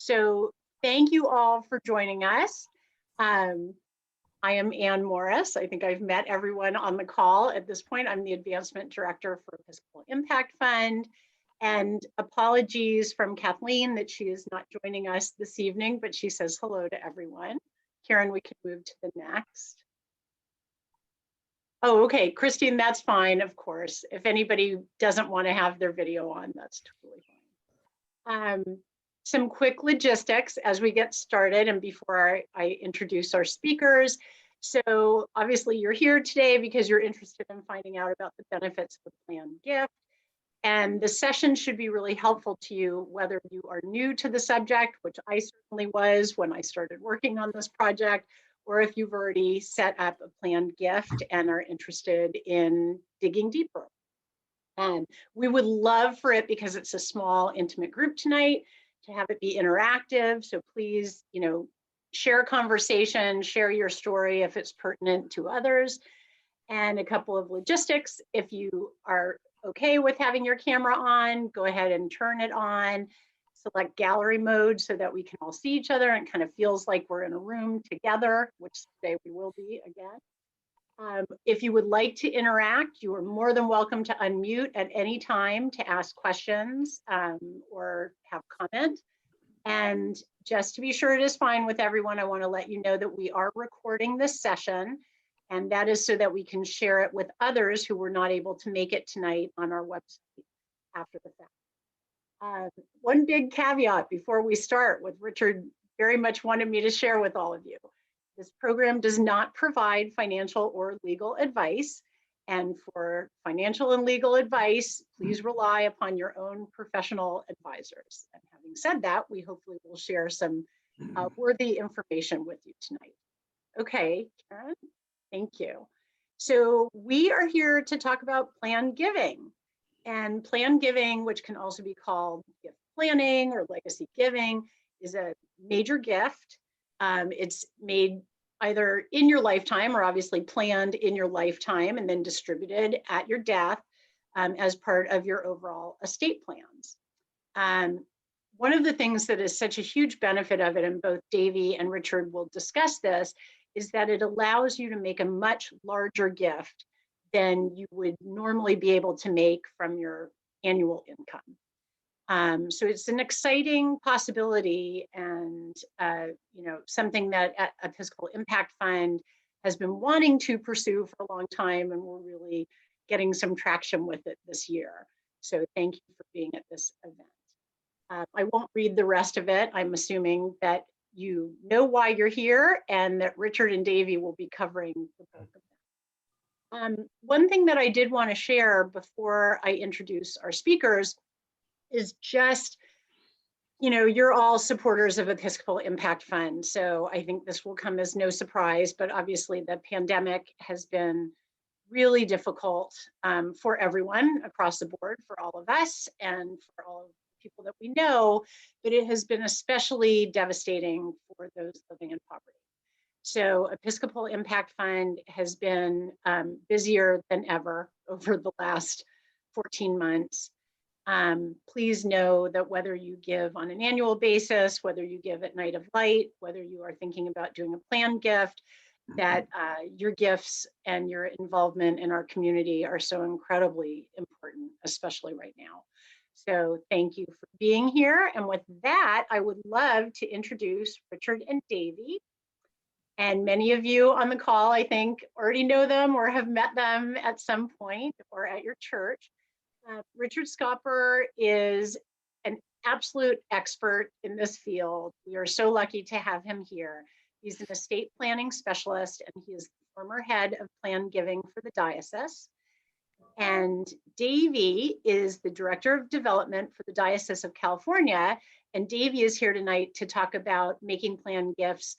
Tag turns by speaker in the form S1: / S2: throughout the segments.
S1: So thank you all for joining us. I am Ann Morris. I think I've met everyone on the call at this point. I'm the Advancement Director for Episcopal Impact Fund. And apologies from Kathleen that she is not joining us this evening, but she says hello to everyone. Karen, we can move to the next. Oh, okay, Christine, that's fine, of course. If anybody doesn't want to have their video on, that's totally fine. Some quick logistics as we get started and before I introduce our speakers. So obviously you're here today because you're interested in finding out about the benefits of a planned gift. And the session should be really helpful to you, whether you are new to the subject, which I certainly was when I started working on this project, or if you've already set up a planned gift and are interested in digging deeper. And we would love for it, because it's a small, intimate group tonight, to have it be interactive. So please, share a conversation, share your story if it's pertinent to others. And a couple of logistics: if you are okay with having your camera on, go ahead and turn it on. Select gallery mode so that we can all see each other and it kind of feels like we're in a room together, which today we will be again. If you would like to interact, you are more than welcome to unmute at any time to ask questions or have comment. And just to be sure it is fine with everyone, I want to let you know that we are recording this session, and that is so that we can share it with others who were not able to make it tonight on our website after the fact. One big caveat before we start, what Richard very much wanted me to share with all of you. This program does not provide financial or legal advice. And for financial and legal advice, please rely upon your own professional advisors. And having said that, we hopefully will share some worthy information with you tonight. Okay, Karen, thank you. So we are here to talk about planned giving. And planned giving, which can also be called gift planning or legacy giving, is a major gift. It's made either in your lifetime or obviously planned in your lifetime and then distributed at your death as part of your overall estate plans. One of the things that is such a huge benefit of it, and both Davey and Richard will discuss this, is that it allows you to make a much larger gift than you would normally be able to make from your annual income. So it's an exciting possibility, and something that Episcopal Impact Fund has been wanting to pursue for a long time, and we're really getting some traction with it this year. So thank you for being at this event. I won't read the rest of it. I'm assuming that you know why you're here and that Richard and Davey will be covering the bulk of that. One thing that I did want to share before I introduce our speakers is just, you're all supporters of Episcopal Impact Fund. So I think this will come as no surprise, but obviously the pandemic has been really difficult for everyone across the board, for all of us and for all of the people that we know, but it has been especially devastating for those living in poverty. So Episcopal Impact Fund has been busier than ever over the last 14 months. Please know that whether you give on an annual basis, whether you give at Night of Light, whether you are thinking about doing a planned gift, that your gifts and your involvement in our community are so incredibly important, especially right now. So thank you for being here. And with that, I would love to introduce Richard and Davey. And many of you on the call, I think, already know them or have met them at some point or at your church. Richard Schaper is an absolute expert in this field. We are so lucky to have him here. He's an estate planning specialist, and he is the former head of planned giving for the diocese. And Davey is the director of development for the Diocese of California. And Davey is here tonight to talk about making planned gifts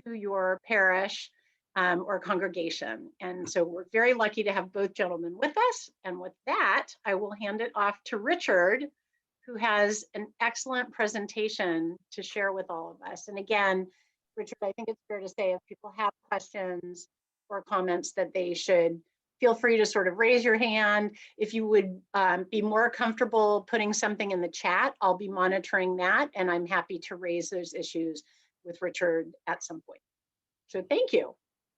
S1: to your parish or congregation. And so we're very lucky to have both gentlemen with us. And with that, I will hand it off to Richard, who has an excellent presentation to share with all of us. And again, Richard, I think it's fair to say if people have questions or comments that they should feel free to sort of raise your hand. If you would be more comfortable putting something in the chat, I'll be monitoring that, and I'm happy to raise those issues with Richard at some point. So thank you.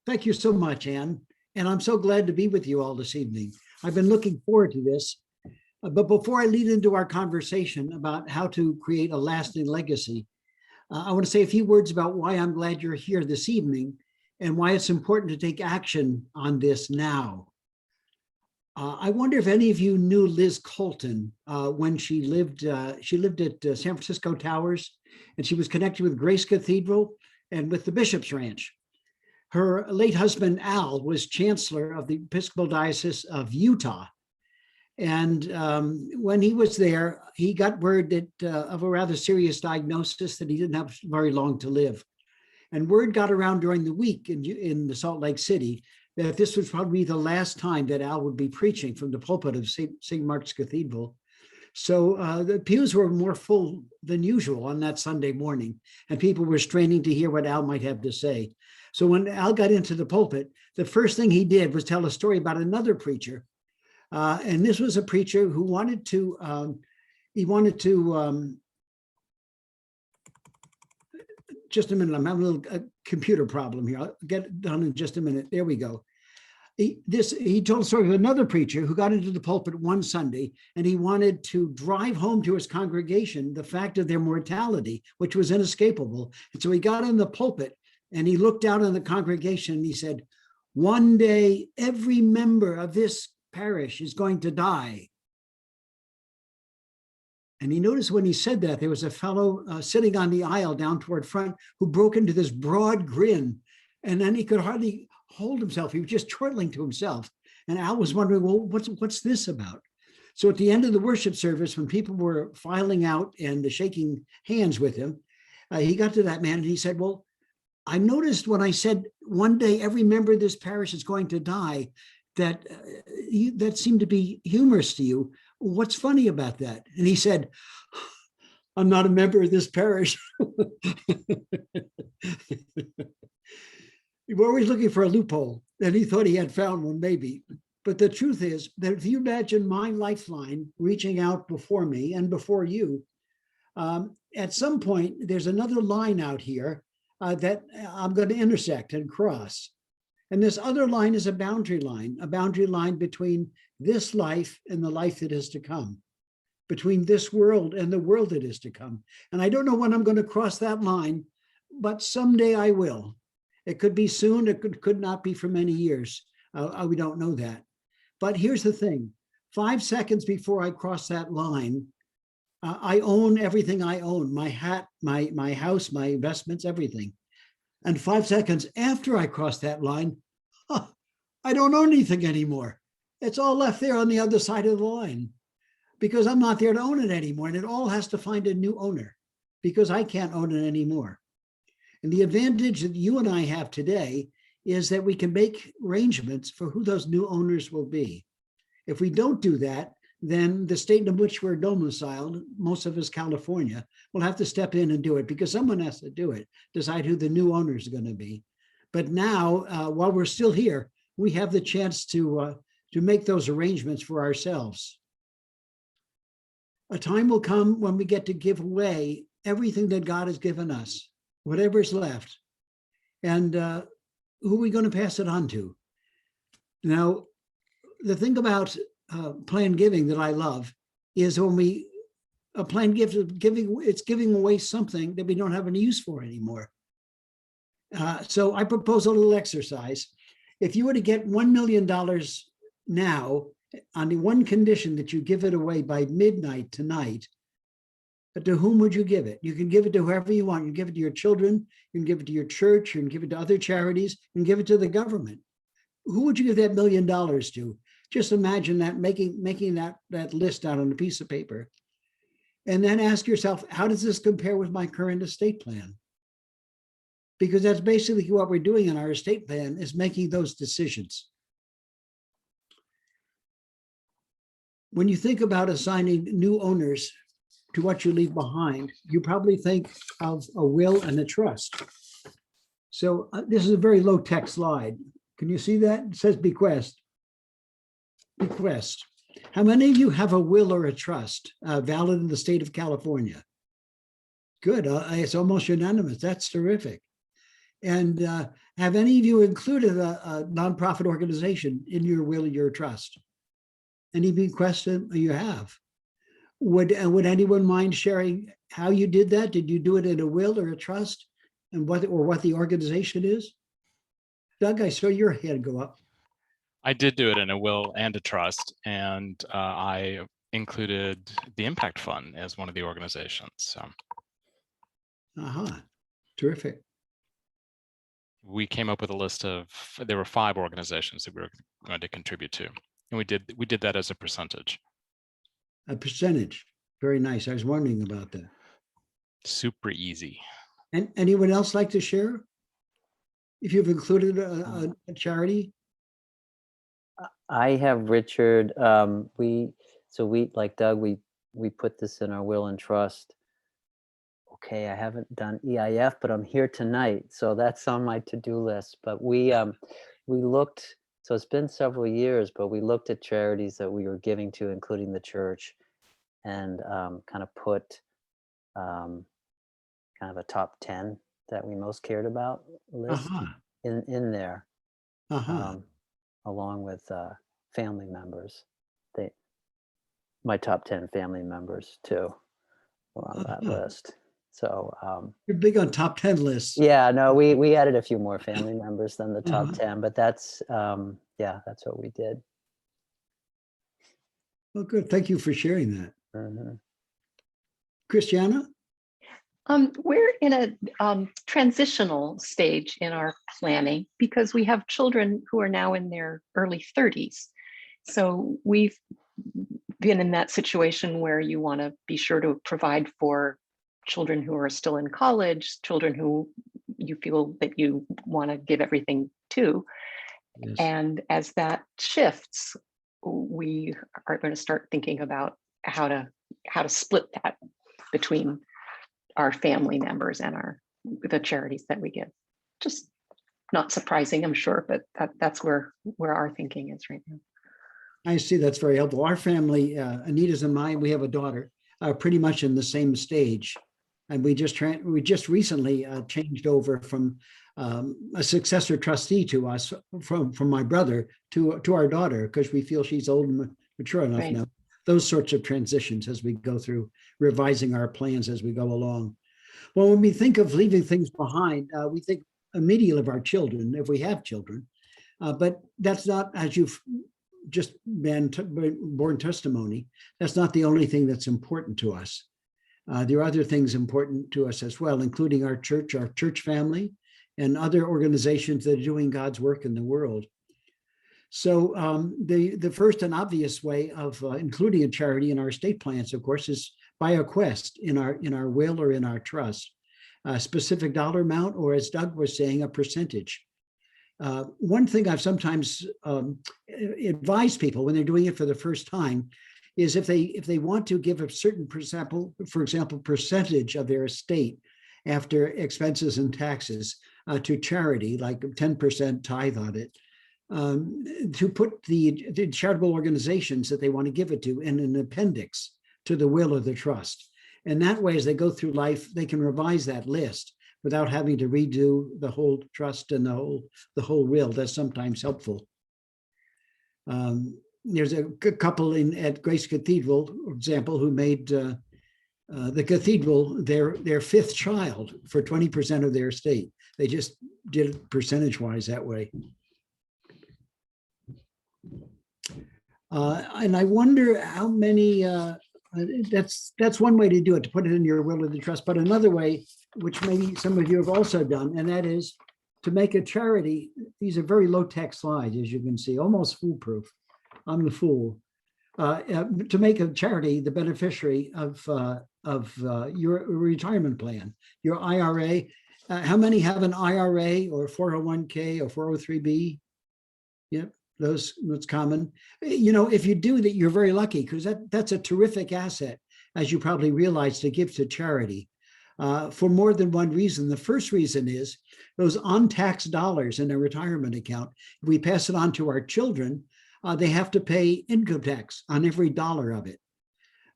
S2: Thank you so much, Anne. And I'm so glad to be with you all this evening. I've been looking forward to this. But before I lead into our conversation about how to create a lasting legacy, I want to say a few words about why I'm glad you're here this evening and why it's important to take action on this now. I wonder if any of you knew Liz Colton when she lived at San Francisco Towers, and she was connected with Grace Cathedral and with the Bishop's Ranch. Her late husband, Al, was chancellor of the Episcopal Diocese of Utah. And when he was there, he got word that, of a rather serious diagnosis that he didn't have very long to live. And word got around during the week in the Salt Lake City that this would probably be the last time that Al would be preaching from the pulpit of St. Mark's Cathedral. So the pews were more full than usual on that Sunday morning, and people were straining to hear what Al might have to say. So when Al got into the pulpit, the first thing he did was tell a story about another preacher. And this was a preacher who wanted to, just a minute, I'm having a little computer problem here. I'll get it done in just a minute. There we go. He told a story of another preacher who got into the pulpit one Sunday, and he wanted to drive home to his congregation the fact of their mortality, which was inescapable. And so he got in the pulpit and he looked out on the congregation and he said, "One day, every member of this parish is going to die." And he noticed when he said that, there was a fellow sitting on the aisle down toward front who broke into this broad grin. And then he could hardly hold himself. He was just chortling to himself. And Al was wondering, well, what's this about? So at the end of the worship service, when people were filing out and shaking hands with him, he got to that man and he said, "Well, I noticed when I said one day every member of this parish is going to die, that that seemed to be humorous to you. What's funny about that?" And he said, "I'm not a member of this parish." We're always looking for a loophole, and he thought he had found one maybe. But the truth is that if you imagine my lifeline reaching out before me and before you, at some point, there's another line out here that I'm going to intersect and cross. And this other line is a boundary line between this life and the life that is to come, between this world and the world that is to come. And I don't know when I'm going to cross that line, but someday I will. It could be soon, it could not be for many years. We don't know that. But here's the thing. 5 seconds before I cross that line, I own everything I own, my hat, my house, my investments, everything. And 5 seconds after I cross that line, I don't own anything anymore. It's all left there on the other side of the line because I'm not there to own it anymore. And it all has to find a new owner because I can't own it anymore. And the advantage that you and I have today is that we can make arrangements for who those new owners will be. If we don't do that, then the state in which we're domiciled, most of us California, will have to step in and do it because someone has to do it, decide who the new owner is going to be. But now, while we're still here, we have the chance to make those arrangements for ourselves. A time will come when we get to give away everything that God has given us, whatever's left. And who are we going to pass it on to? Now, the thing about planned giving that I love is when a planned giving, it's giving away something that we don't have any use for anymore. So I propose a little exercise. If you were to get $1 million now on the one condition that you give it away by midnight tonight, to whom would you give it? You can give it to whoever you want. You can give it to your children, you can give it to your church, you can give it to other charities, you can give it to the government. Who would you give that $1 million to? Just imagine that, making that list out on a piece of paper. And then ask yourself, how does this compare with my current estate plan? Because that's basically what we're doing in our estate plan, is making those decisions. When you think about assigning new owners to what you leave behind, you probably think of a will and a trust. So this is a very low-tech slide. Can you see that? It says bequest. bequest. How many of you have a will or a trust valid in the state of California? Good. It's almost unanimous. That's terrific. And have any of you included a nonprofit organization in your will or your trust? Any bequests you have? Would anyone mind sharing how you did that? Did you do it in a will or a trust, and what the organization is? Doug, I saw your hand go up.
S3: I did do it in a will and a trust, and I included the Impact Fund as one of the organizations. So,
S2: Terrific.
S3: we came up with a list of, there were 5 organizations that we were going to contribute to, and we did that as a percentage.
S2: A percentage. Very nice. I was wondering about that.
S3: Super easy.
S2: And anyone else like to share? If you've included a charity?
S4: I have Richard. We like Doug, we put this in our will and trust. Okay, I haven't done EIF, but I'm here tonight, so that's on my to-do list. But we looked, so it's been several years, but we looked at charities that we were giving to, including the church, and kind of put kind of a top 10 that we most cared about list in there, along with family members. My top 10 family members too were on that list. So
S2: you're big on top 10 lists.
S4: Yeah, no, we added a few more family members than the top 10, but that's that's what we did.
S2: Well, good. Thank you for sharing that.
S4: Mm-hmm.
S2: Christiana?
S5: We're in a transitional stage in our planning because we have children who are now in their early 30s. So we've been in that situation where you want to be sure to provide for children who are still in college, children who you feel that you want to give everything to. Yes. And as that shifts, we are going to start thinking about how to split that between our family members and the charities that we give. Just not surprising, I'm sure, but that's where our thinking is right now.
S2: I see. That's very helpful. Our family, Anita's and mine, we have a daughter, pretty much in the same stage, and we just recently changed over from a successor trustee to us from my brother to our daughter, because we feel she's old and mature enough now. Those sorts of transitions as we go through revising our plans as we go along. Well, when we think of leaving things behind, we think immediately of our children, if we have children, but that's not, as you've just been born testimony, that's not the only thing that's important to us. There are other things important to us as well, including our church family, and other organizations that are doing God's work in the world. So the first and obvious way of including a charity in our estate plans, of course, is by a bequest in our will or in our trust, a specific dollar amount, or as Doug was saying, a percentage. One thing I've sometimes advised people when they're doing it for the first time is if they want to give a certain, for example, percentage of their estate after expenses and taxes to charity, like 10% tithe on it, to put the charitable organizations that they want to give it to in an appendix to the will or the trust. And that way, as they go through life, they can revise that list without having to redo the whole trust and the whole will. That's sometimes helpful. There's a couple at Grace Cathedral, for example, who made the cathedral their fifth child for 20% of their estate. They just did it percentage-wise that way. And I wonder how many, that's one way to do it, to put it in your will or the trust, but another way, which maybe some of you have also done, and that is to make a charity. These are very low-tech slides, as you can see, almost foolproof. I'm the fool. To make a charity the beneficiary of your retirement plan, your IRA. How many have an IRA or 401k or 403b? Yep, that's common. You know, if you do that, you're very lucky, because that's a terrific asset, as you probably realize, to give to charity. For more than one reason. The first reason is those untaxed dollars in a retirement account. If we pass it on to our children, they have to pay income tax on every dollar of it.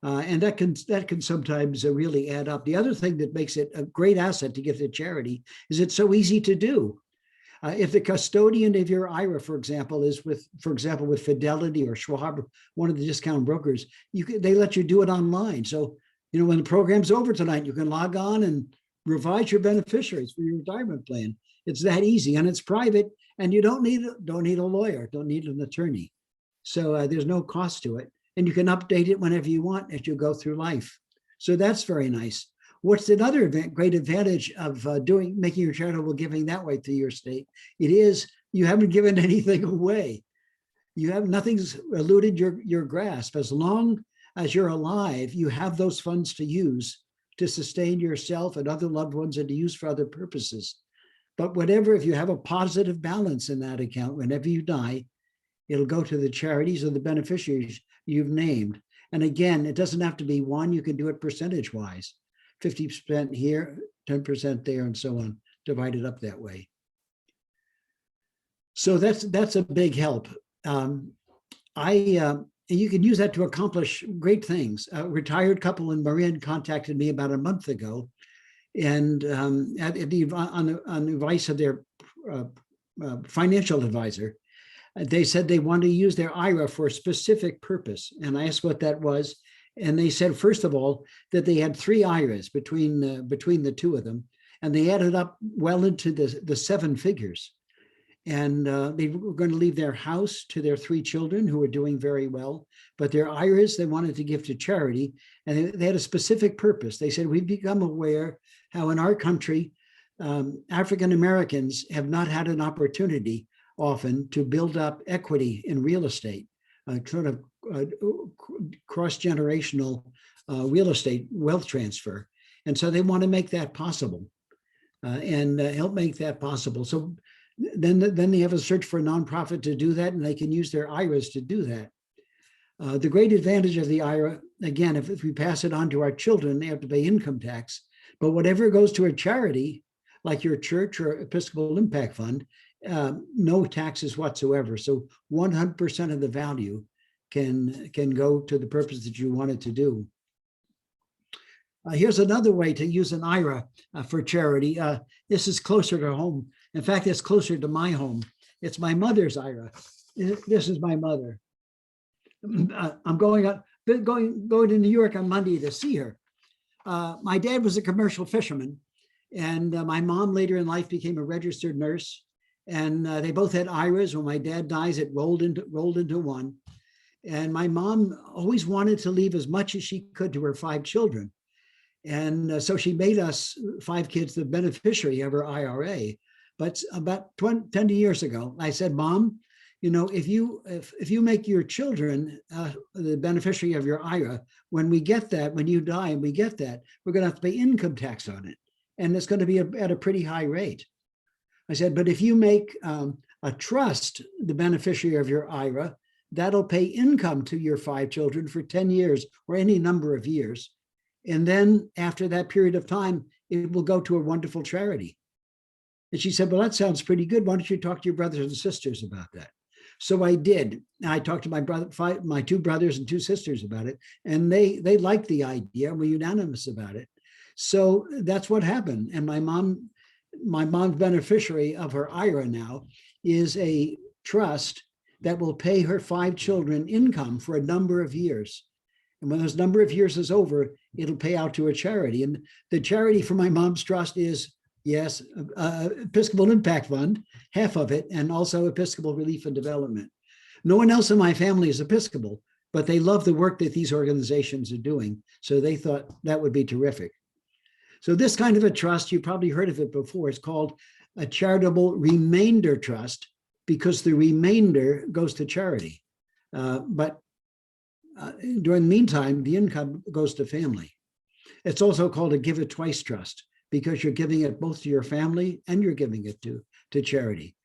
S2: And that can sometimes really add up. The other thing that makes it a great asset to give to charity is it's so easy to do. If the custodian of your IRA, for example, is with Fidelity or Schwab, one of the discount brokers, they let you do it online. So, when the program's over tonight, you can log on and revise your beneficiaries for your retirement plan. It's that easy, and it's private, and you don't need a lawyer, don't need an attorney. So there's no cost to it, and you can update it whenever you want as you go through life. So that's very nice. What's another great advantage of making your charitable giving that way through your state? It is you haven't given anything away. Nothing's eluded your grasp. As long as you're alive, you have those funds to use to sustain yourself and other loved ones and to use for other purposes. But if you have a positive balance in that account, whenever you die, it'll go to the charities or the beneficiaries you've named. And again, it doesn't have to be one, you can do it percentage-wise. 50% here, 10% there, and so on, divided up that way. So that's a big help. You can use that to accomplish great things. A retired couple in Marin contacted me about a month ago, and on the advice of their financial advisor, they said they wanted to use their IRA for a specific purpose. And I asked what that was. And they said, first of all, that they had 3 IRAs between the two of them, and they added up well into the 7 figures. And they were going to leave their house to their 3 children who were doing very well, but their IRAs they wanted to give to charity, and they had a specific purpose. They said, we've become aware how in our country, African Americans have not had an opportunity often to build up equity in real estate, sort of cross-generational real estate wealth transfer. And so they want to make that possible and help make that possible. So then they have a search for a nonprofit to do that, and they can use their IRAs to do that. The great advantage of the IRA, again, if we pass it on to our children, they have to pay income tax, but whatever goes to a charity, like your church or Episcopal Impact Fund, no taxes whatsoever. So 100% of the value can go to the purpose that you want it to do. Here's another way to use an IRA for charity. This is closer to home. In fact, it's closer to my home. It's my mother's IRA. This is my mother. I'm going to New York on Monday to see her. My dad was a commercial fisherman, and my mom later in life became a registered nurse. And they both had IRAs. When my dad dies, it rolled into one. And my mom always wanted to leave as much as she could to her 5 children. And so she made us 5 kids the beneficiary of her IRA. But about 20 years ago, I said, Mom, if you make your children the beneficiary of your IRA, when you die and we get that, we're going to have to pay income tax on it. And it's going to be at a pretty high rate. I said, but if you make a trust the beneficiary of your IRA, that'll pay income to your 5 children for 10 years or any number of years. And then after that period of time, it will go to a wonderful charity. And she said, well, that sounds pretty good. Why don't you talk to your brothers and sisters about that? So I did. I talked to my 2 brothers and 2 sisters about it, and they liked the idea and were unanimous about it. So that's what happened. And my mom's beneficiary of her IRA now is a trust that will pay her 5 children income for a number of years. And when those number of years is over, it'll pay out to a charity. And the charity for my mom's trust is, yes, Episcopal Impact Fund, half of it, and also Episcopal Relief and Development. No one else in my family is Episcopal, but they love the work that these organizations are doing. So they thought that would be terrific. So this kind of a trust, you probably heard of it before, it's called a charitable remainder trust, because the remainder goes to charity. But during the meantime, the income goes to family. It's also called a give it twice trust, because you're giving it both to your family and you're giving it to charity.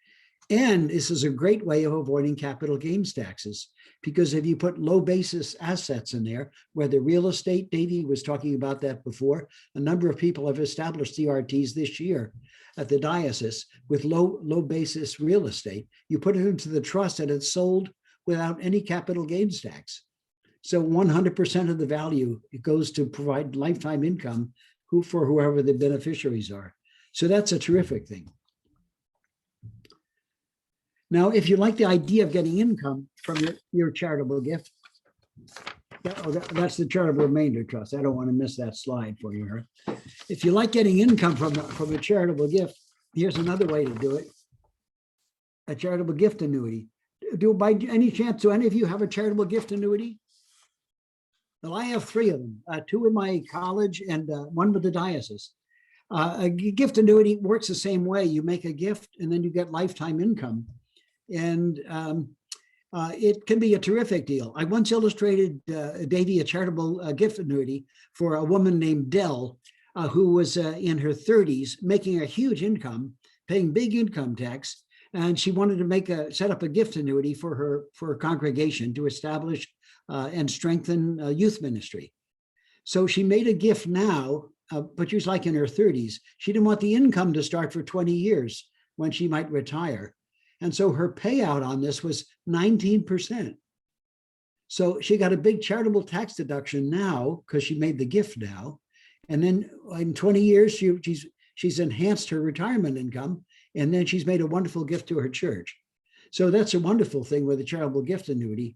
S2: And this is a great way of avoiding capital gains taxes, because if you put low basis assets in there, whether real estate, Davey was talking about that before, a number of people have established CRTs this year at the diocese with low basis real estate. You put it into the trust and it's sold without any capital gains tax. So 100% of the value, it goes to provide lifetime income for whoever the beneficiaries are. So that's a terrific thing. Now, if you like the idea of getting income from your charitable gift, that's the charitable remainder trust. I don't want to miss that slide for you here. If you like getting income from a charitable gift, here's another way to do it. A charitable gift annuity. By any chance, do any of you have a charitable gift annuity? Well, I have 3 of them, 2 in my college and 1 with the diocese. A gift annuity works the same way. You make a gift and then you get lifetime income. And it can be a terrific deal. I once illustrated Davey a charitable gift annuity for a woman named Dell, who was in her 30s, making a huge income, paying big income tax. And she wanted to set up a gift annuity for her congregation to establish and strengthen youth ministry. So she made a gift now, but she was like in her 30s. She didn't want the income to start for 20 years when she might retire. And so her payout on this was 19%. So she got a big charitable tax deduction now because she made the gift now. And then in 20 years, she's enhanced her retirement income. And then she's made a wonderful gift to her church. So that's a wonderful thing with a charitable gift annuity.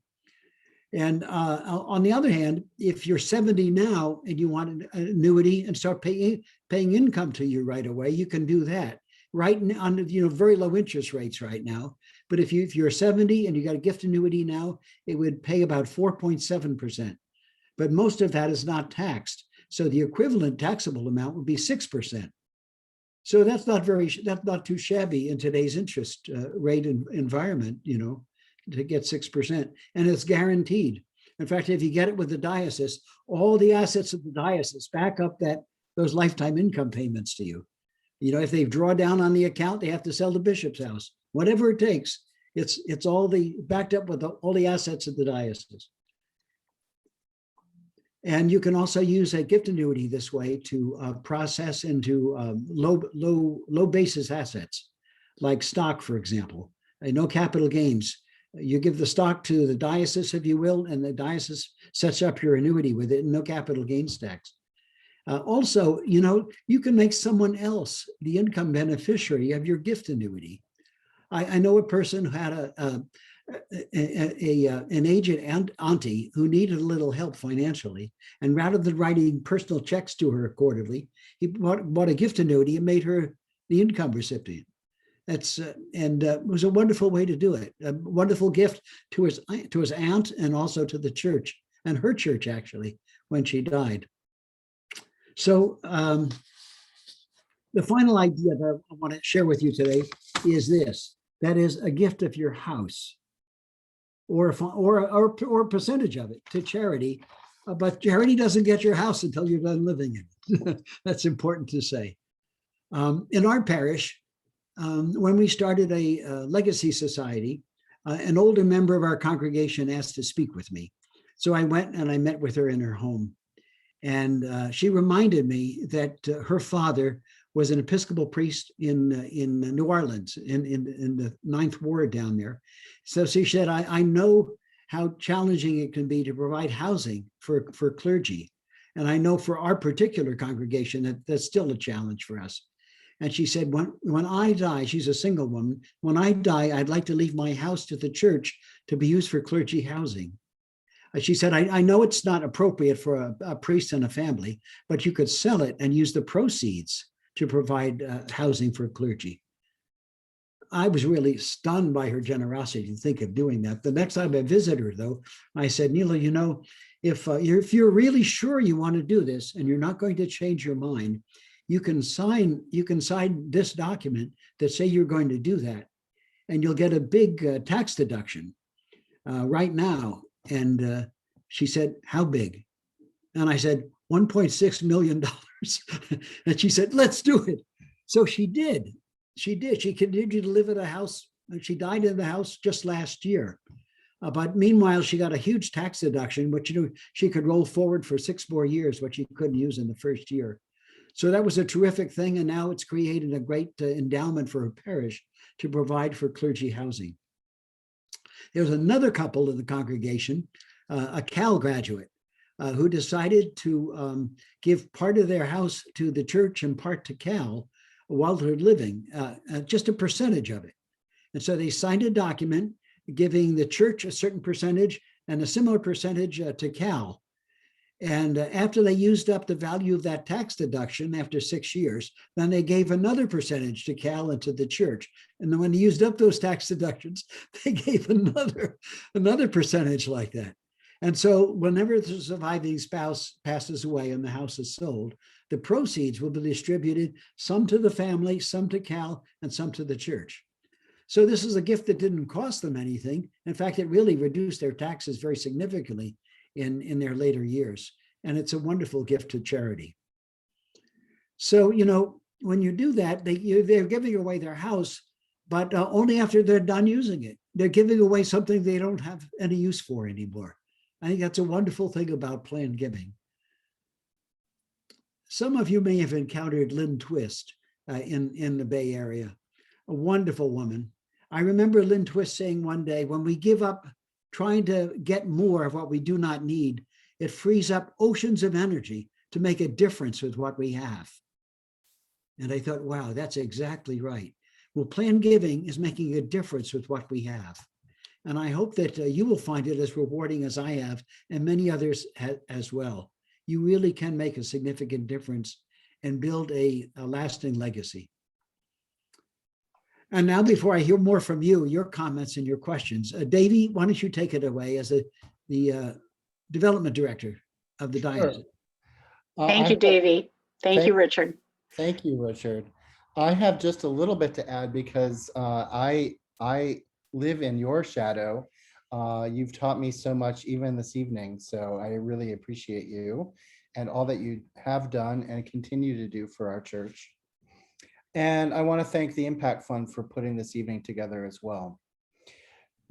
S2: And on the other hand, if you're 70 now and you want an annuity and start paying income to you right away, you can do that. Right on very low interest rates right now. But if you're 70 and you got a gift annuity now, it would pay about 4.7%. But most of that is not taxed. So the equivalent taxable amount would be 6%. So that's not too shabby in today's interest rate environment, to get 6%. And it's guaranteed. In fact, if you get it with the diocese, all the assets of the diocese back up those lifetime income payments to you. If they draw down on the account, they have to sell the bishop's house. Whatever it takes, it's all backed up with all the assets of the diocese. And you can also use a gift annuity this way to process into low basis assets, like stock, for example. No capital gains. You give the stock to the diocese, if you will, and the diocese sets up your annuity with it, no capital gains tax. Also, you can make someone else the income beneficiary of your gift annuity. I know a person who had an aged auntie who needed a little help financially, and rather than writing personal checks to her quarterly, he bought a gift annuity and made her the income recipient. It was a wonderful way to do it. A wonderful gift to his aunt and also to the church, and her church actually, when she died. So the final idea that I want to share with you today is this. That is a gift of your house, or a percentage of it to charity. But charity doesn't get your house until you're done living in it. That's important to say. In our parish, when we started a legacy society, an older member of our congregation asked to speak with me. So I went and I met with her in her home. And she reminded me that her father was an Episcopal priest in New Orleans, in the 9th Ward down there. So she said, I know how challenging it can be to provide housing for clergy. And I know for our particular congregation that's still a challenge for us. And she said, when I die, she's a single woman, when I die, I'd like to leave my house to the church to be used for clergy housing. She said, I know it's not appropriate for a priest and a family, but you could sell it and use the proceeds to provide housing for clergy. I was really stunned by her generosity to think of doing that. The next time I visited her, though, I said, Neela, if you're really sure you want to do this and you're not going to change your mind, you can sign this document that say you're going to do that, and you'll get a big tax deduction right now. And she said, how big? And I said, $1.6 million. And she said, let's do it. So she did. She continued to live in a house. She died in the house just last year. But meanwhile, she got a huge tax deduction, which she could roll forward for 6 more years, what she couldn't use in the first year. So that was a terrific thing. And now it's created a great endowment for her parish to provide for clergy housing. There was another couple in the congregation, a Cal graduate, who decided to give part of their house to the church and part to Cal while they're living, just a percentage of it. And so they signed a document giving the church a certain percentage and a similar percentage to Cal. And after they used up the value of that tax deduction after 6 years, then they gave another percentage to Cal and to the church. And then when they used up those tax deductions, they gave another percentage like that. And so whenever the surviving spouse passes away and the house is sold, the proceeds will be distributed, some to the family, some to Cal, and some to the church. So this is a gift that didn't cost them anything. In fact, it really reduced their taxes very significantly in their later years. And it's a wonderful gift to charity. So, you know, when you do that, they're giving away their house, but only after they're done using it. They're giving away something they don't have any use for anymore. I think that's a wonderful thing about planned giving. Some of you may have encountered Lynn Twist in the Bay Area, a wonderful woman. I remember Lynn Twist saying one day, when we give up trying to get more of what we do not need, it frees up oceans of energy to make a difference with what we have. And I thought, wow, that's exactly right. Well, planned giving is making a difference with what we have. And I hope that you will find it as rewarding as I have, and many others as well. You really can make a significant difference and build a lasting legacy. And now, before I hear more from you, your comments and your questions, Davey, why don't you take it away as the development director of the diocese?
S6: Sure.
S1: Thank you, Davey. Thank you, Richard.
S6: Thank you, Richard. I have just a little bit to add because I live in your shadow. You've taught me so much even this evening, so I really appreciate you and all that you have done and continue to do for our church. And I want to thank the Impact Fund for putting this evening together as well.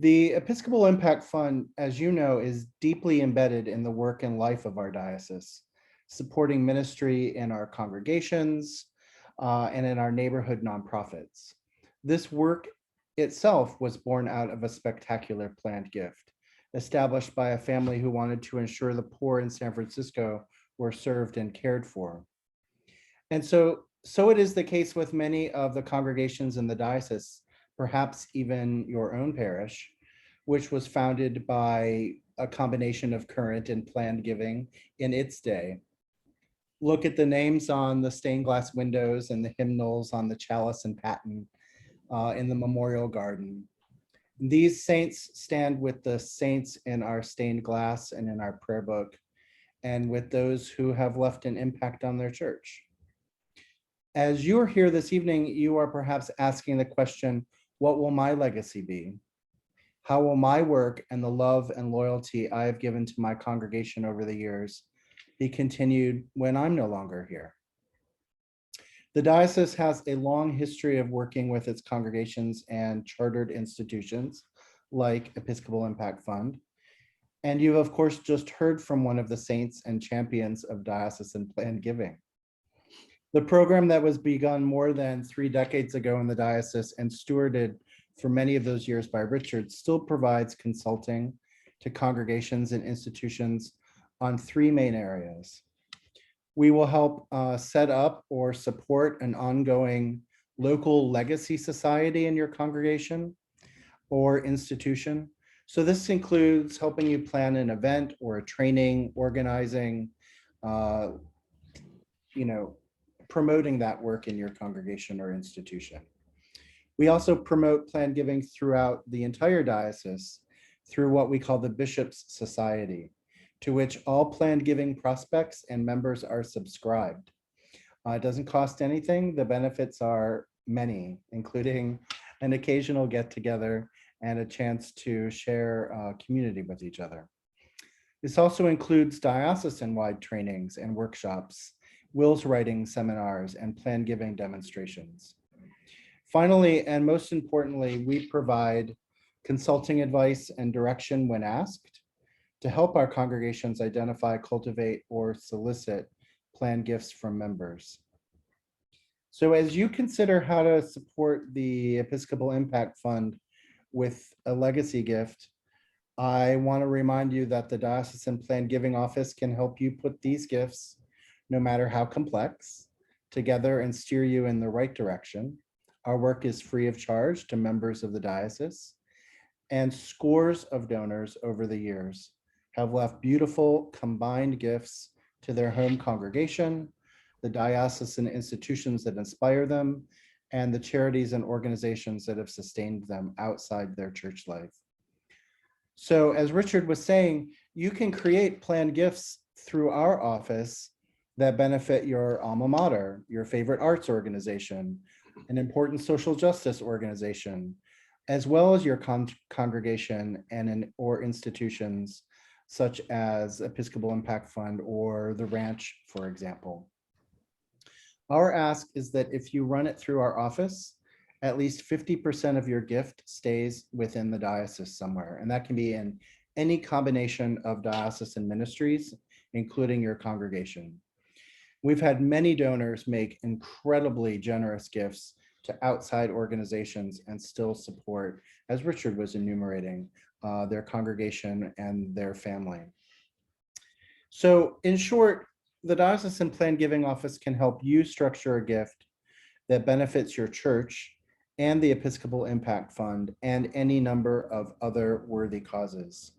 S6: The Episcopal Impact Fund, as you know, is deeply embedded in the work and life of our diocese, supporting ministry in our congregations and in our neighborhood nonprofits. This work itself was born out of a spectacular planned gift, established by a family who wanted to ensure the poor in San Francisco were served and cared for. And so it is the case with many of the congregations in the diocese, perhaps even your own parish, which was founded by a combination of current and planned giving in its day. Look at the names on the stained glass windows and the hymnals on the chalice and paten in the memorial garden. These saints stand with the saints in our stained glass and in our prayer book, and with those who have left an impact on their church. As you're here this evening, you are perhaps asking the question, what will my legacy be? How will my work and the love and loyalty I have given to my congregation over the years be continued when I'm no longer here? The diocese has a long history of working with its congregations and chartered institutions like Episcopal Impact Fund. And you, of course, just heard from one of the saints and champions of diocesan planned giving. The program that was begun more than 3 decades ago in the diocese and stewarded for many of those years by Richard still provides consulting to congregations and institutions on 3 main areas. We will help set up or support an ongoing local legacy society in your congregation or institution. So this includes helping you plan an event or a training, organizing, promoting that work in your congregation or institution. We also promote planned giving throughout the entire diocese through what we call the Bishop's Society, to which all planned giving prospects and members are subscribed. It doesn't cost anything. The benefits are many, including an occasional get together and a chance to share community with each other. This also includes diocesan-wide trainings and workshops, wills writing seminars, and planned giving demonstrations. Finally, and most importantly, we provide consulting advice and direction when asked to help our congregations identify, cultivate, or solicit planned gifts from members. So as you consider how to support the Episcopal Impact Fund with a legacy gift, I want to remind you that the Diocesan Planned Giving Office can help you put these gifts, no matter how complex, together and steer you in the right direction. Our work is free of charge to members of the diocese, and scores of donors over the years have left beautiful combined gifts to their home congregation, the diocesan institutions that inspire them, and the charities and organizations that have sustained them outside their church life. So as Richard was saying, you can create planned gifts through our office that benefit your alma mater, your favorite arts organization, an important social justice organization, as well as your congregation or institutions such as Episcopal Impact Fund or the Ranch, for example. Our ask is that if you run it through our office, at least 50% of your gift stays within the diocese somewhere, and that can be in any combination of diocesan ministries, including your congregation. We've had many donors make incredibly generous gifts to outside organizations and still support, as Richard was enumerating, their congregation and their family. So in short, the Diocesan Planned Giving Office can help you structure a gift that benefits your church and the Episcopal Impact Fund and any number of other worthy causes.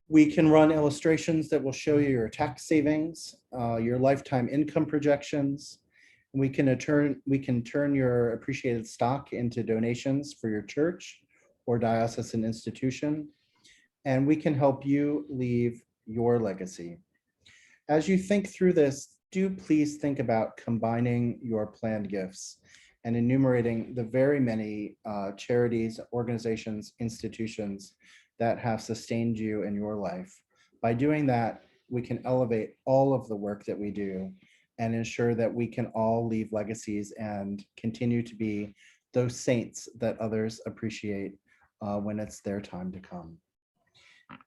S6: We can run illustrations that will show you your tax savings, your lifetime income projections. We can turn your appreciated stock into donations for your church or diocesan institution, and we can help you leave your legacy. As you think through this, do please think about combining your planned gifts and enumerating the very many charities, organizations, institutions that have sustained you in your life. By doing that, we can elevate all of the work that we do and ensure that we can all leave legacies and continue to be those saints that others appreciate when it's their time to come.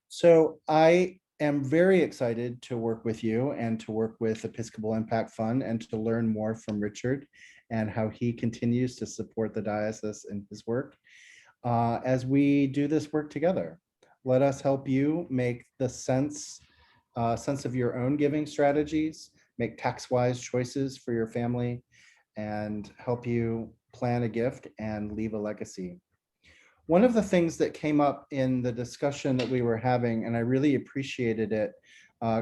S6: So I am very excited to work with you and to work with Episcopal Impact Fund and to learn more from Richard and how he continues to support the diocese in his work as we do this work together. Let us help you make the sense of your own giving strategies, make tax-wise choices for your family, and help you plan a gift and leave a legacy. One of the things that came up in the discussion that we were having, and I really appreciated it,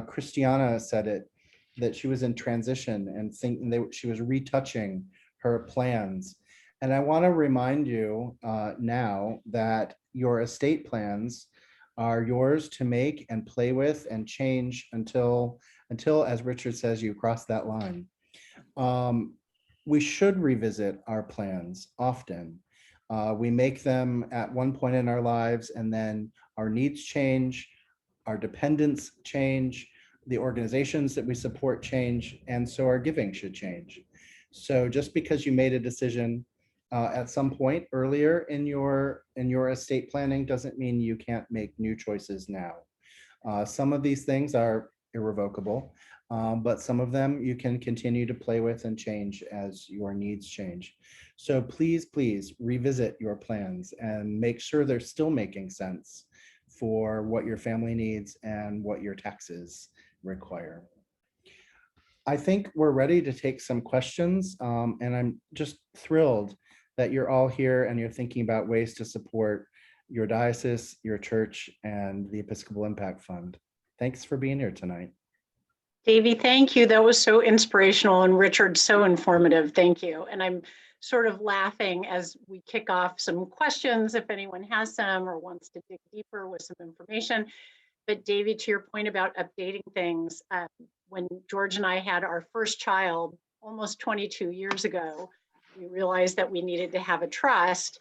S6: Christiana said it, that she was in transition and thinking she was retouching her plans. And I want to remind you now that your estate plans are yours to make and play with and change until, as Richard says, you cross that line. We should revisit our plans often. We make them at one point in our lives, and then our needs change, our dependents change, the organizations that we support change, and so our giving should change. So just because you made a decision at some point earlier in your estate planning doesn't mean you can't make new choices now. Some of these things are irrevocable, but some of them you can continue to play with and change as your needs change. So please, please revisit your plans and make sure they're still making sense for what your family needs and what your taxes require. I think we're ready to take some questions, and I'm just thrilled that you're all here and you're thinking about ways to support your diocese, your church, and the Episcopal Impact Fund. Thanks for being here tonight.
S1: Davey, thank you. That was so inspirational, and Richard, so informative. Thank you. And I'm sort of laughing as we kick off some questions if anyone has some or wants to dig deeper with some information. But Davey, to your point about updating things, when George and I had our first child almost 22 years ago, we realized that we needed to have a trust.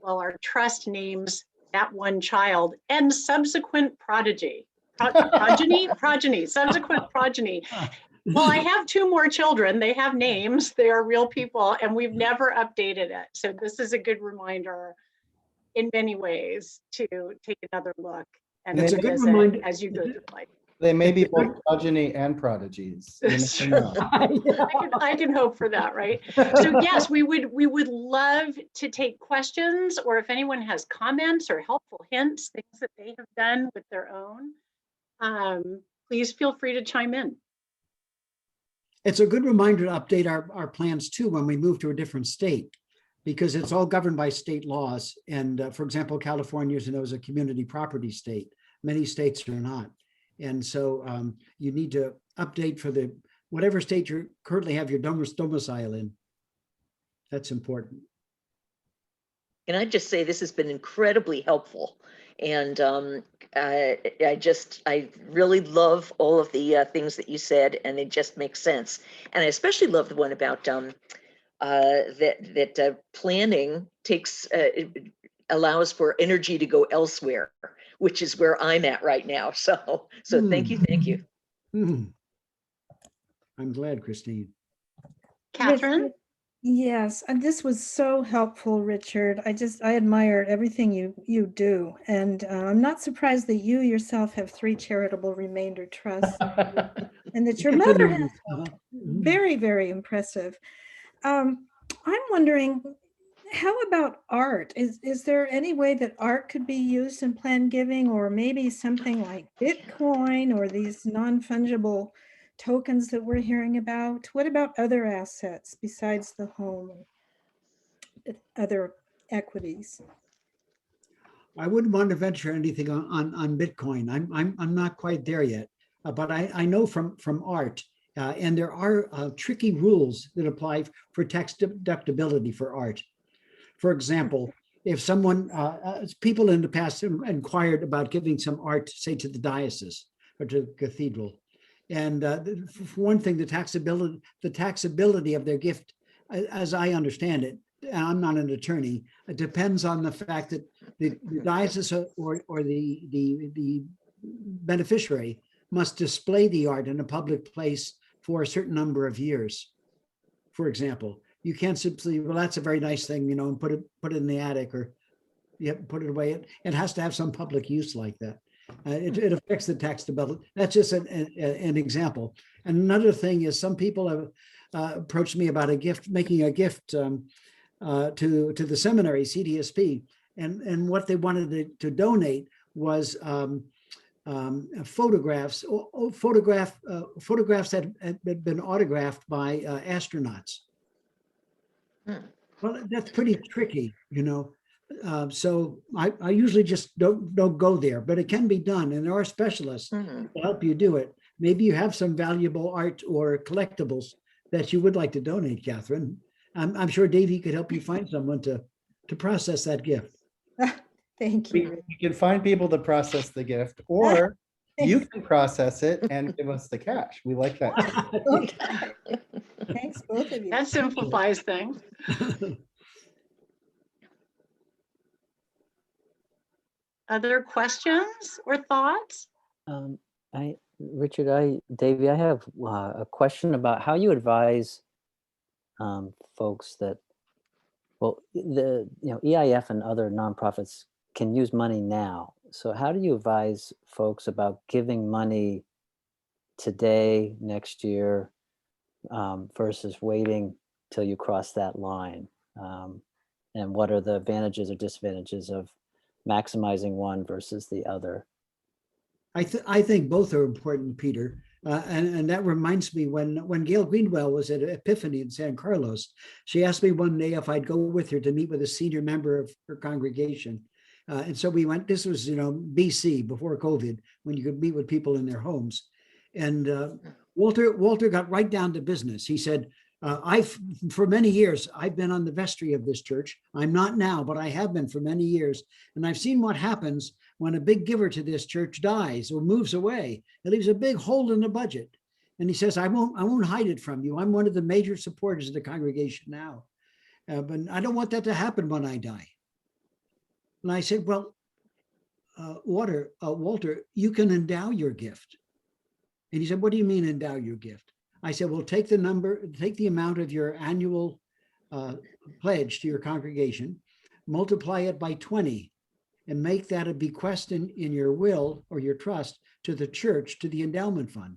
S1: Well, our trust names that one child and subsequent progeny, subsequent progeny. Well, I have two more children. They have names. They are real people, and we've never updated it. So this is a good reminder in many ways to take another look and
S2: It's a good
S1: revisit
S2: reminder.
S1: as you go through life.
S6: They may be both progeny and prodigies. You
S1: That's
S6: never know.
S1: I can hope for that, right? So yes, we would love to take questions, or if anyone has comments or helpful hints, things that they have done with their own, please feel free to chime in.
S2: It's a good reminder to update our plans too when we move to a different state, because it's all governed by state laws. And for example, California is a community property state. Many states are not. And so you need to update for whatever state you currently have your domicile in. That's important.
S7: And I'd just say this has been incredibly helpful. And I really love all of the things that you said, and they just make sense. And I especially love the one about that planning allows for energy to go elsewhere, which is where I'm at right now. So thank you.
S2: I'm glad, Christine.
S1: Catherine?
S8: Yes, and this was so helpful, Richard. I admire everything you do. And I'm not surprised that you yourself have 3 charitable remainder trusts and that your mother has one. Very, very impressive. I'm wondering, how about art? Is there any way that art could be used in planned giving, or maybe something like Bitcoin or these non-fungible tokens that we're hearing about? What about other assets besides the home, other equities?
S2: I wouldn't want to venture anything on Bitcoin. I'm not quite there yet, but I know from art, and there are tricky rules that apply for tax deductibility for art. For example, if someone, people in the past inquired about giving some art, say to the diocese or to the cathedral. And for one thing, the taxability of their gift, as I understand it, and I'm not an attorney, it depends on the fact that the diocese or the beneficiary must display the art in a public place for a certain number of years. For example, you can't simply, well, that's a very nice thing, and put it in the attic, or put it away. It has to have some public use like that. It affects the taxability. That's just an example. And another thing is, some people have approached me about making a gift to the seminary, CDSP, and what they wanted to donate was photographs that had been autographed by astronauts. Well, that's pretty tricky, so I usually just don't go there, but it can be done, and there are specialists to help you do it. Maybe you have some valuable art or collectibles that you would like to donate, Catherine. I'm sure Davey could help you find someone to process that gift.
S8: Thank you.
S6: We can find people to process the gift, or you can process it and give us the cash. We like that too.
S8: Okay. Thanks, both of you.
S1: That simplifies things. Other questions or thoughts?
S4: Davey, I have a question about how you advise folks that, well, EIF and other nonprofits can use money now. So how do you advise folks about giving money today, next year, versus waiting till you cross that line? And what are the advantages or disadvantages of maximizing one versus the other?
S2: I think both are important, Peter. And that reminds me, when Gail Greenwell was at Epiphany in San Carlos, she asked me one day if I'd go with her to meet with a senior member of her congregation. And so we went. This was, BC, before COVID, when you could meet with people in their homes. And Walter got right down to business. He said, for many years, I've been on the vestry of this church. I'm not now, but I have been for many years. And I've seen what happens when a big giver to this church dies or moves away. It leaves a big hole in the budget. And he says, I won't hide it from you. I'm one of the major supporters of the congregation now. But I don't want that to happen when I die. And I said, well, Walter, you can endow your gift. And he said, what do you mean endow your gift? I said, well, take the amount of your annual pledge to your congregation, multiply it by 20, and make that a bequest in your will or your trust to the church, to the endowment fund.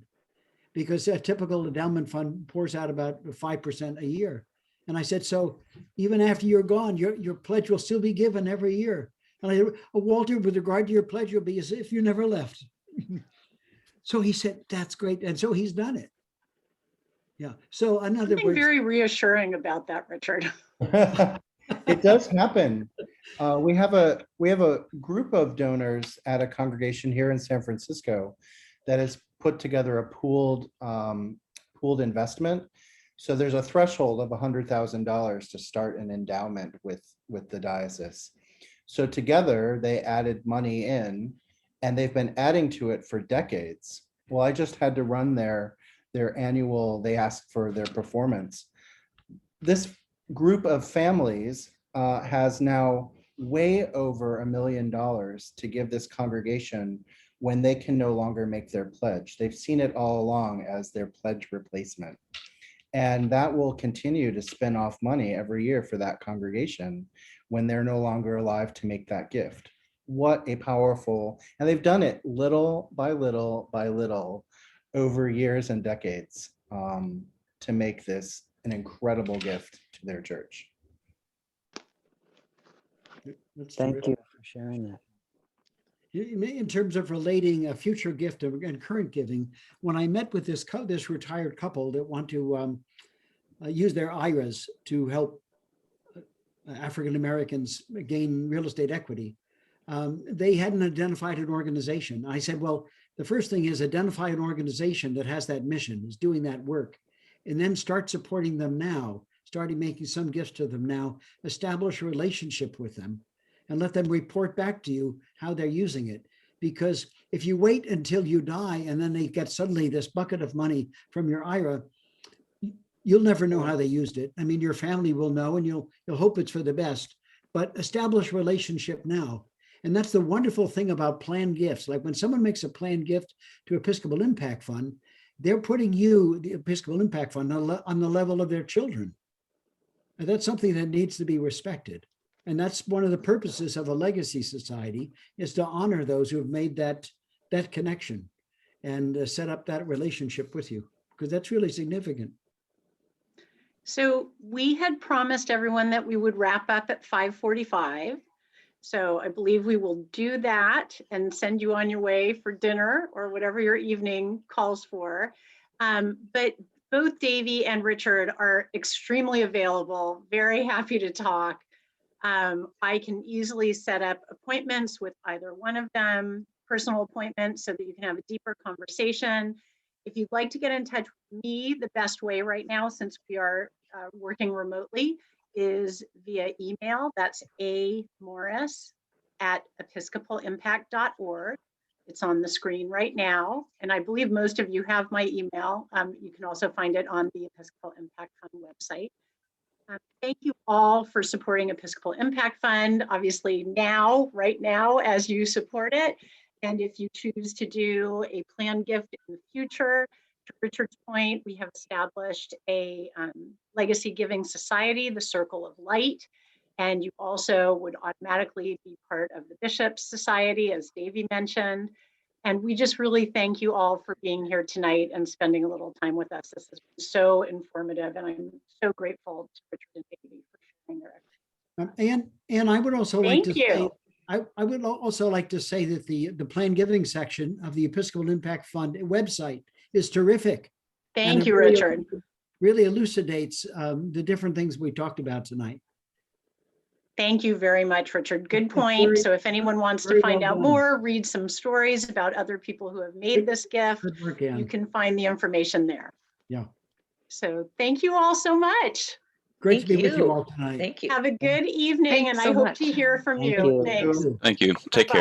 S2: Because a typical endowment fund pours out about 5% a year. And I said, so even after you're gone, your pledge will still be given every year. And I said, Walter, with regard to your pledge, will be as if you never left. So he said, that's great. And so he's done it. Yeah. So in other
S1: Something
S2: words,
S1: very reassuring about that, Richard.
S6: It does happen. We have a group of donors at a congregation here in San Francisco that has put together a pooled investment. So there's a threshold of $100,000 to start an endowment with the diocese. So together they added money in, and they've been adding to it for decades. Well, I just had to run their annual. They asked for their performance. This group of families has now way over $1 million to give this congregation when they can no longer make their pledge. They've seen it all along as their pledge replacement. And that will continue to spin off money every year for that congregation when they're no longer alive to make that gift. What a powerful, and they've done it little by little by little over years and decades to make this an incredible gift to their church.
S2: that's
S4: Thank
S2: terrific.
S4: you for sharing that.
S2: In terms of relating a future gift and current giving, when I met with this retired couple that want to use their IRAs to help African Americans gain real estate equity, they hadn't identified an organization. I said, well, the first thing is identify an organization that has that mission, is doing that work, and then start supporting them now, starting making some gifts to them now, establish a relationship with them, and let them report back to you how they're using it. Because if you wait until you die and then they get suddenly this bucket of money from your IRA, you'll never know how they used it. I mean, your family will know, and you'll hope it's for the best, but establish relationship now. And that's the wonderful thing about planned gifts. Like when someone makes a planned gift to Episcopal Impact Fund, they're putting you, the Episcopal Impact Fund, on the level of their children. And that's something that needs to be respected. And that's one of the purposes of a legacy society, is to honor those who have made that connection and set up that relationship with you, because that's really significant.
S1: So we had promised everyone that we would wrap up at 5:45. So I believe we will do that and send you on your way for dinner or whatever your evening calls for. But both Davey and Richard are extremely available, very happy to talk. I can easily set up appointments with either one of them, personal appointments, so that you can have a deeper conversation. If you'd like to get in touch with me, the best way right now, since we are working remotely, is via email. That's amorris@episcopalimpact.org. It's on the screen right now. And I believe most of you have my email. You can also find it on the Episcopal Impact Fund website. Thank you all for supporting Episcopal Impact Fund, obviously right now, as you support it. And if you choose to do a planned gift in the future, to Richard's point, we have established a legacy giving society, the Circle of Light. And you also would automatically be part of the Bishops Society, as Davey mentioned. And we just really thank you all for being here tonight and spending a little time with us. This has been so informative, and I'm so grateful to Richard and Davey for sharing their expertise.
S2: And I would also like to
S1: Thank you.
S2: say, I would also like to say that the planned giving section of the Episcopal Impact Fund website is terrific.
S1: Thank you, Richard.
S2: Really elucidates the different things we talked about tonight.
S1: Thank you very much, Richard. Good point. So if anyone wants to find out more, read some stories about other people who have made this gift,
S2: Good work,
S1: you
S2: Ann.
S1: can find the information there.
S2: Yeah.
S1: So thank you all so much.
S2: Great to be
S7: Thank
S2: with you
S7: you.
S2: all tonight.
S7: Thank you.
S1: Have a good evening,
S5: Thanks
S1: and I
S5: so
S1: hope
S5: much.
S1: to hear from
S4: Thank
S1: you.
S4: you.
S1: Thanks.
S9: Thank you. Take care.